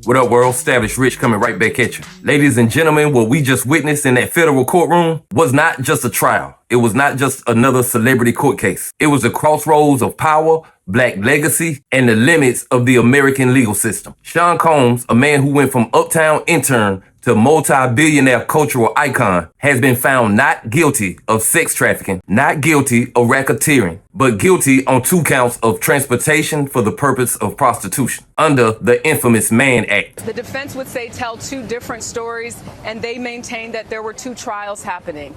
What up, world? Established Rich coming right back at you. Ladies and gentlemen, what we just witnessed in that federal courtroom was not just a trial. It was not just another celebrity court case. It was the crossroads of power, black legacy, and the limits of the American legal system. Sean Combs, a man who went from uptown intern to multi-billionaire cultural icon, has been found not guilty of sex trafficking, not guilty of racketeering, but guilty on 2 counts of transportation for the purpose of prostitution under the infamous Mann Act. The defense would say tell 2 different stories, and they maintain that there were 2 trials happening.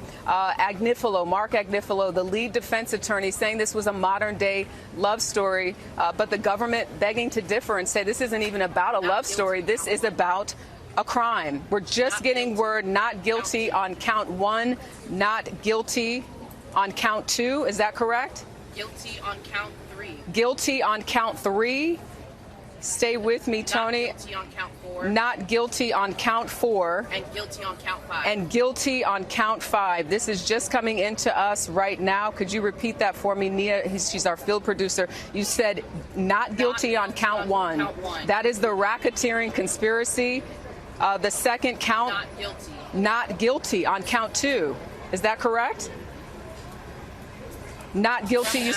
Mark Agnifilo, the lead defense attorney, saying this was a modern-day love story, but the government begging to differ and say this isn't even about a love story. This is about a crime. We're just getting word not guilty on count 1, not guilty on count 2. Is that correct? Guilty on count 3. Guilty on count 3. Stay with me, Tony. Not guilty on count 4. Not guilty on count 4. And guilty on count 5. And guilty on count 5. This is just coming into us right now. Could you repeat that for me, Nia? She's our field producer. You said not guilty on count 1. That is the racketeering conspiracy. The second count, not guilty. Not guilty on count 2. Is that correct? Not guilty.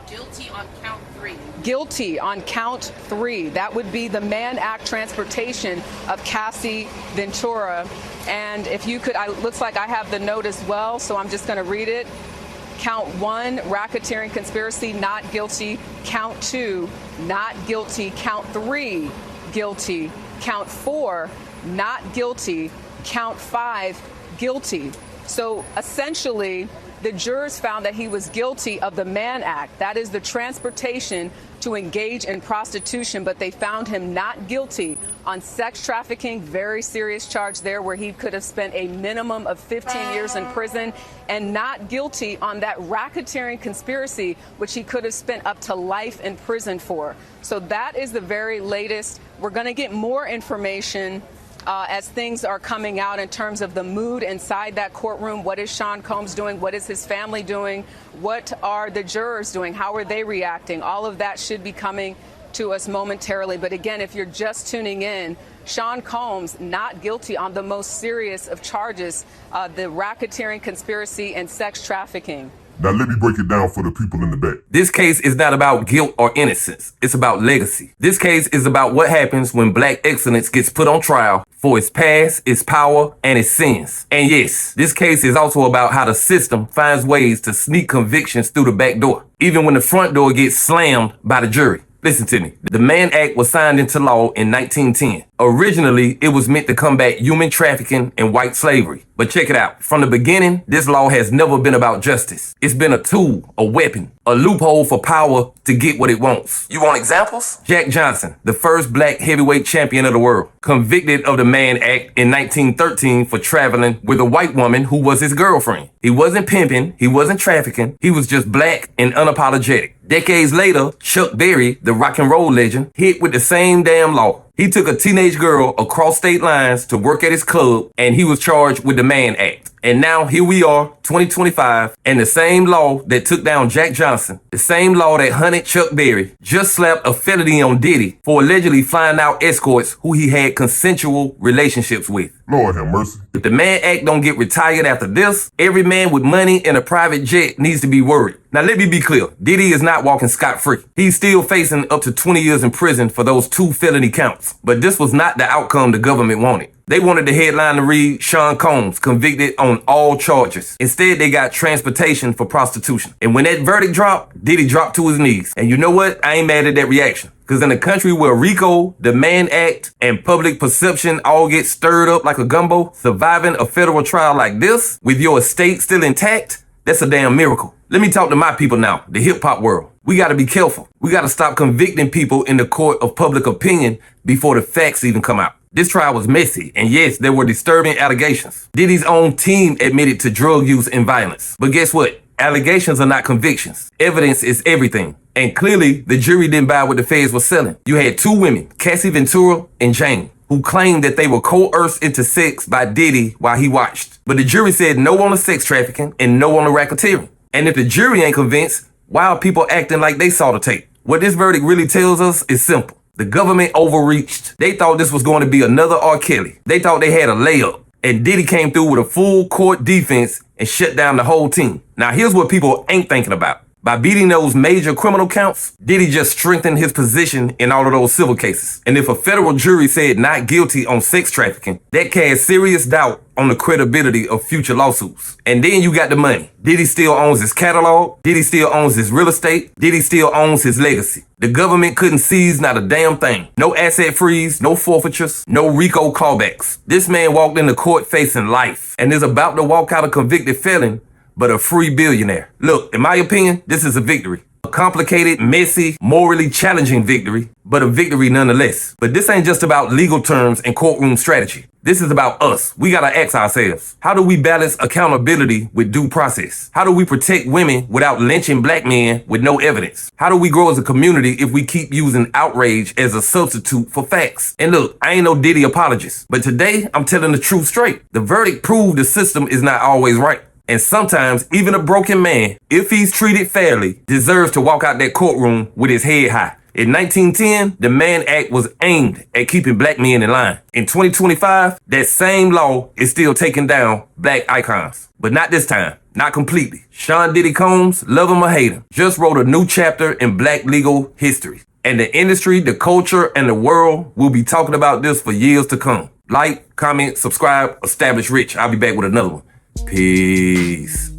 Guilty on count 3. Guilty on count 3. That would be the Mann Act transportation of Cassie Ventura. And if you could, looks like I have the note as well, so I'm just going to read it. Count 1, racketeering conspiracy, not guilty. Count 2, not guilty. Count 3, guilty. Count 4, not guilty. Count 5, guilty. So essentially, the jurors found that he was guilty of the Mann Act. That is the transportation to engage in prostitution, but they found him not guilty on sex trafficking, very serious charge there where he could have spent a minimum of 15 years in prison, and not guilty on that racketeering conspiracy, which he could have spent up to life in prison for. So that is the very latest. We're going to get more information as things are coming out in terms of the mood inside that courtroom. What is Sean Combs doing? What is his family doing? What are the jurors doing? How are they reacting? All of that should be coming to us momentarily. But again, if you're just tuning in, Sean Combs not guilty on the most serious of charges, the racketeering conspiracy and sex trafficking. Now let me break it down for the people in the back. This case is not about guilt or innocence. It's about legacy. This case is about what happens when black excellence gets put on trial for its past, its power, and its sins. And yes, this case is also about how the system finds ways to sneak convictions through the back door, even when the front door gets slammed by the jury. Listen to me. The Mann Act was signed into law in 1910. Originally, it was meant to combat human trafficking and white slavery. But check it out. From the beginning, this law has never been about justice. It's been a tool, a weapon, a loophole for power to get what it wants. You want examples? Jack Johnson, the first black heavyweight champion of the world, convicted of the Mann Act in 1913 for traveling with a white woman who was his girlfriend. He wasn't pimping, he wasn't trafficking, he was just black and unapologetic. Decades later, Chuck Berry, the rock and roll legend, hit with the same damn law. He took a teenage girl across state lines to work at his club, and he was charged with the Mann Act. And now here we are, 2025, and the same law that took down Jack Johnson, the same law that hunted Chuck Berry, just slapped a felony on Diddy for allegedly flying out escorts who he had consensual relationships with. Lord have mercy. If the Mann Act don't get retired after this, every man with money and a private jet needs to be worried. Now let me be clear, Diddy is not walking scot-free. He's still facing up to 20 years in prison for those 2 felony counts. But this was not the outcome the government wanted. They wanted the headline to read, Sean Combs convicted on all charges. Instead, they got transportation for prostitution. And when that verdict dropped, Diddy dropped to his knees. And you know what? I ain't mad at that reaction. Because in a country where RICO, the Mann Act, and public perception all get stirred up like a gumbo, surviving a federal trial like this, with your estate still intact, that's a damn miracle. Let me talk to my people now, the hip-hop world. We got to be careful. We got to stop convicting people in the court of public opinion before the facts even come out. This trial was messy, and yes, there were disturbing allegations. Diddy's own team admitted to drug use and violence. But guess what? Allegations are not convictions. Evidence is everything. And clearly, the jury didn't buy what the feds were selling. You had 2 women, Cassie Ventura and Jane, who claimed that they were coerced into sex by Diddy while he watched. But the jury said no on the sex trafficking and no on the racketeering. And if the jury ain't convinced, why are people acting like they saw the tape? What this verdict really tells us is simple. The government overreached. They thought this was going to be another R. Kelly. They thought they had a layup. And Diddy came through with a full court defense and shut down the whole team. Now here's what people ain't thinking about. By beating those major criminal counts, Diddy just strengthened his position in all of those civil cases. And if a federal jury said not guilty on sex trafficking, that casts serious doubt on the credibility of future lawsuits. And then you got the money. Diddy still owns his catalog. Diddy still owns his real estate. Diddy still owns his legacy. The government couldn't seize not a damn thing. No asset freeze, no forfeitures, no RICO callbacks. This man walked into court facing life and is about to walk out a convicted felon, but a free billionaire. Look, in my opinion, this is a victory. A complicated, messy, morally challenging victory, but a victory nonetheless. But this ain't just about legal terms and courtroom strategy. This is about us. We gotta ask ourselves, how do we balance accountability with due process? How do we protect women without lynching black men with no evidence? How do we grow as a community if we keep using outrage as a substitute for facts? And look, I ain't no Diddy apologist, but today I'm telling the truth straight. The verdict proved the system is not always right. And sometimes even a broken man, if he's treated fairly, deserves to walk out that courtroom with his head high. In 1910, the Mann Act was aimed at keeping black men in line. In 2025, that same law is still taking down black icons. But not this time. Not completely. Sean Diddy Combs, love him or hate him, just wrote a new chapter in black legal history. And the industry, the culture, and the world will be talking about this for years to come. Like, comment, subscribe, establish rich. I'll be back with another one. Peace.